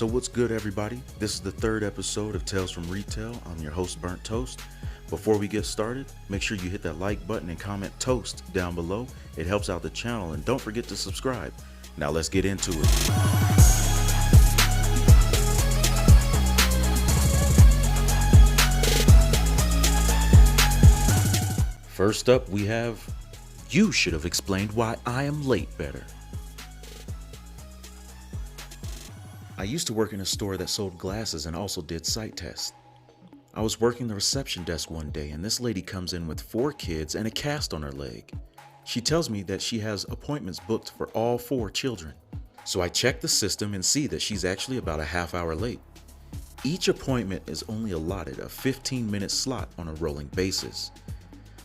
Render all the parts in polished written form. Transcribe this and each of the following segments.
So what's good, everybody? This is the third episode of Tales from Retail. I'm your host, Burnt Toast. Before we get started, make sure you hit that like button and comment Toast down below. It helps out the channel, and don't forget to subscribe. Now let's get into it. First up, we have, you should have explained why I am late better. I used to work in a store that sold glasses and also did sight tests. I was working the reception desk one day and this lady comes in with 4 kids and a cast on her leg. She tells me that she has appointments booked for all 4 children. So I check the system and see that she's actually about a half hour late. Each appointment is only allotted a 15-minute slot on a rolling basis.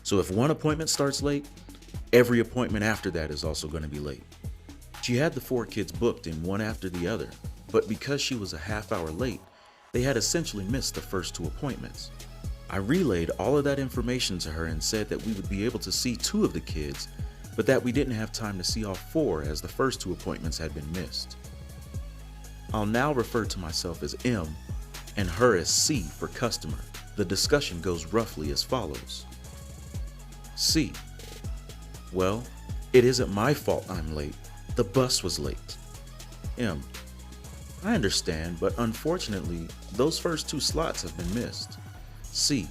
So if one appointment starts late, every appointment after that is also going to be late. She had the 4 kids booked in one after the other, but because she was a half hour late, they had essentially missed the first 2 appointments. I relayed all of that information to her and said that we would be able to see 2 of the kids, but that we didn't have time to see all 4 as the first 2 appointments had been missed. I'll now refer to myself as M and her as C for customer. The discussion goes roughly as follows. C: well, it isn't my fault I'm late. The bus was late. M: I understand, but unfortunately, those first 2 slots have been missed. C: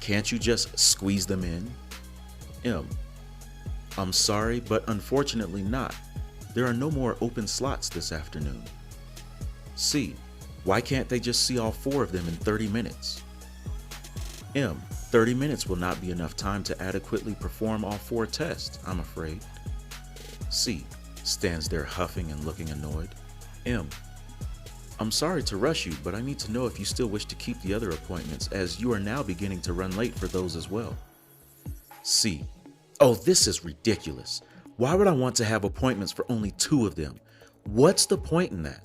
can't you just squeeze them in? M: I'm sorry, but unfortunately not. There are no more open slots this afternoon. C: why can't they just see all 4 of them in 30 minutes? M: 30 minutes will not be enough time to adequately perform all 4 tests, I'm afraid. C stands there huffing and looking annoyed. M: I'm sorry to rush you, but I need to know if you still wish to keep the other appointments, as you are now beginning to run late for those as well. C: oh, this is ridiculous. Why would I want to have appointments for only 2 of them? What's the point in that?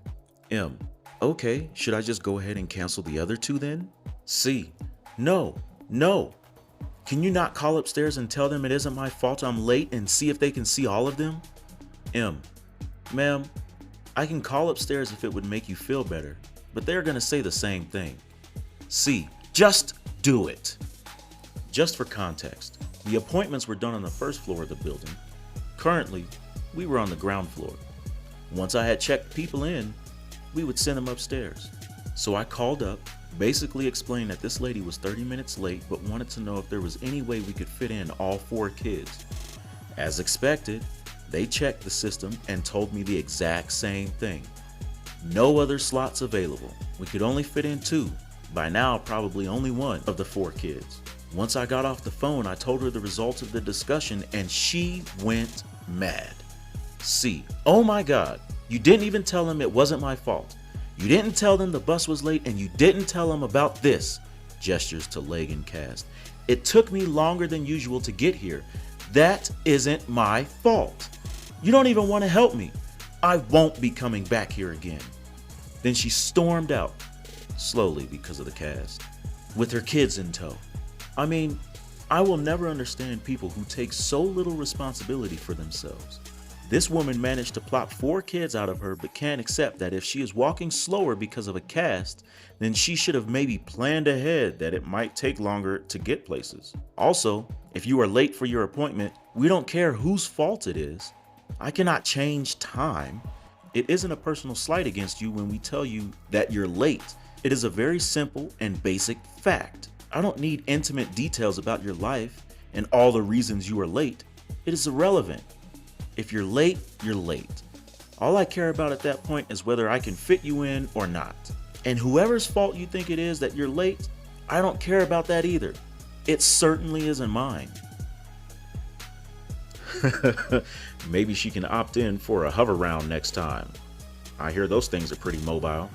M: okay, should I just go ahead and cancel the other 2 then? C: no. Can you not call upstairs and tell them it isn't my fault I'm late and see if they can see all of them? M: ma'am, I can call upstairs if it would make you feel better, but they're gonna say the same thing. C: just do it. Just for context, the appointments were done on the first floor of the building. Currently, we were on the ground floor. Once I had checked people in, we would send them upstairs. So I called up, basically explained that this lady was 30 minutes late but wanted to know if there was any way we could fit in all 4 kids. As expected, they checked the system and told me the exact same thing. No other slots available. We could only fit in 2, by now probably only 1 of the 4 kids. Once I got off the phone, I told her the results of the discussion and she went mad. C: oh my God, you didn't even tell them it wasn't my fault. You didn't tell them the bus was late and you didn't tell them about this. Gestures to leg and cast. It took me longer than usual to get here. That isn't my fault. You don't even want to help me. I won't be coming back here again. Then she stormed out, slowly because of the cast, with her kids in tow. I mean, I will never understand people who take so little responsibility for themselves. This woman managed to plop 4 kids out of her but can't accept that if she is walking slower because of a cast, then she should have maybe planned ahead that it might take longer to get places. Also, if you are late for your appointment, we don't care whose fault it is. I cannot change time. It isn't a personal slight against you when we tell you that you're late. It is a very simple and basic fact. I don't need intimate details about your life and all the reasons you are late. It is irrelevant. If you're late, you're late. All I care about at that point is whether I can fit you in or not. And whoever's fault you think it is that you're late, I don't care about that either. It certainly isn't mine. Maybe she can opt in for a hover round next time. I hear those things are pretty mobile.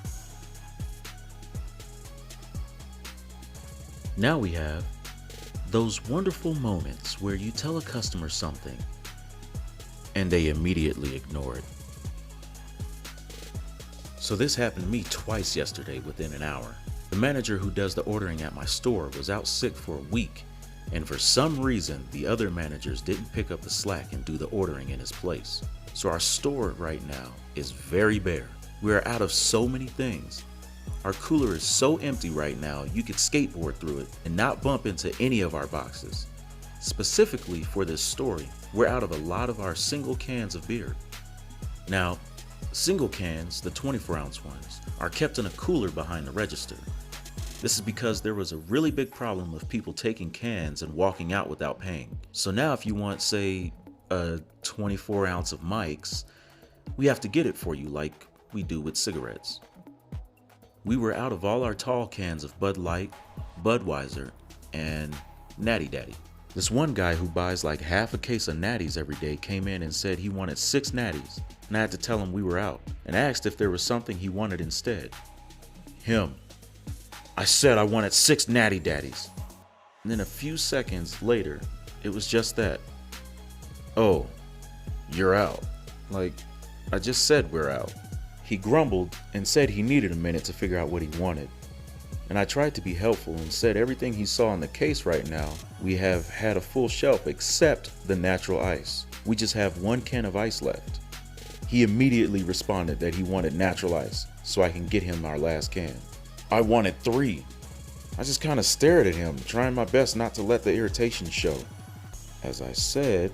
Now we have those wonderful moments where you tell a customer something and they immediately ignore it. So this happened to me twice yesterday within an hour. The manager who does the ordering at my store was out sick for a week, and for some reason the other managers didn't pick up the slack and do the ordering in his place. So our store right now is very bare. We are out of so many things. Our cooler is so empty right now, you could skateboard through it and not bump into any of our boxes. Specifically for this story, we're out of a lot of our single cans of beer. Now, single cans, the 24-ounce ones, are kept in a cooler behind the register. This is because there was a really big problem of people taking cans and walking out without paying. So now if you want, say, a 24-ounce of Mike's, we have to get it for you like we do with cigarettes. We were out of all our tall cans of Bud Light, Budweiser, and Natty Daddy. This one guy who buys like half a case of Natties every day came in and said he wanted 6 Natties, and I had to tell him we were out, and asked if there was something he wanted instead. Him. I said I wanted 6 Natty Daddies. And then a few seconds later, it was just that. Oh, you're out. Like, I just said we're out. He grumbled and said he needed a minute to figure out what he wanted. And I tried to be helpful and said everything he saw in the case right now, we have had a full shelf except the natural ice. We just have 1 can of ice left. He immediately responded that he wanted natural ice so I can get him our last can. I wanted 3. I just kind of stared at him, trying my best not to let the irritation show. As I said,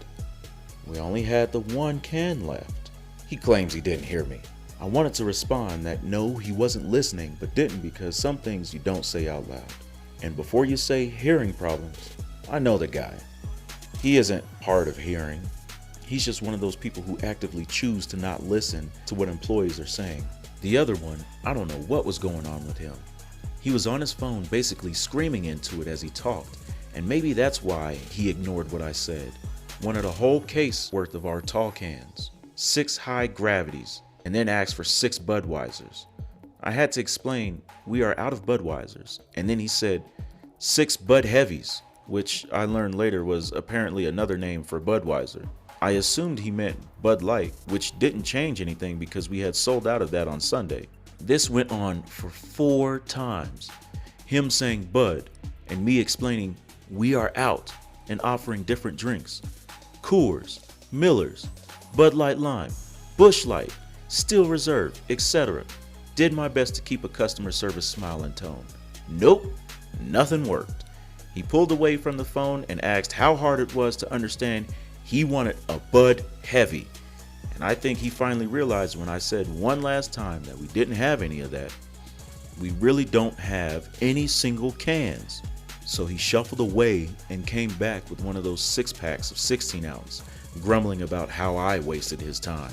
we only had the 1 can left. He claims he didn't hear me. I wanted to respond that no, he wasn't listening, but didn't because some things you don't say out loud. And before you say hearing problems, I know the guy. He isn't hard of hearing. He's just one of those people who actively choose to not listen to what employees are saying. The other one, I don't know what was going on with him. He was on his phone basically screaming into it as he talked, and maybe that's why he ignored what I said. Wanted a whole case worth of our tall cans, 6 high gravities, and then asked for 6 Budweisers. I had to explain we are out of Budweisers, and then he said 6 Bud Heavies, which I learned later was apparently another name for Budweiser. I assumed he meant Bud Light, which didn't change anything because we had sold out of that on Sunday. This went on for 4 times. Him saying Bud, and me explaining we are out and offering different drinks. Coors, Millers, Bud Light Lime, Busch Light, Steel Reserve, etc. Did my best to keep a customer service smile and tone. Nope, nothing worked. He pulled away from the phone and asked how hard it was to understand he wanted a Bud Heavy. And I think he finally realized when I said one last time that we didn't have any of that. We really don't have any single cans. So he shuffled away and came back with one of those 6-packs of 16-ounce, grumbling about how I wasted his time.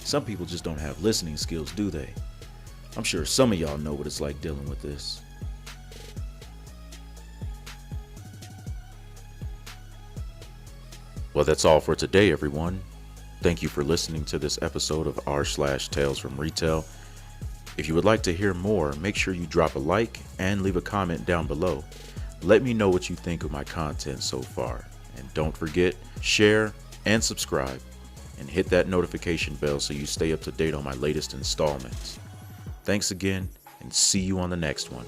Some people just don't have listening skills, do they? I'm sure some of y'all know what it's like dealing with this. Well, that's all for today, everyone. Thank you for listening to this episode of r/Tales from Retail. If you would like to hear more, make sure you drop a like and leave a comment down below. Let me know what you think of my content so far. And don't forget, share and subscribe. And hit that notification bell so you stay up to date on my latest installments. Thanks again, and see you on the next one.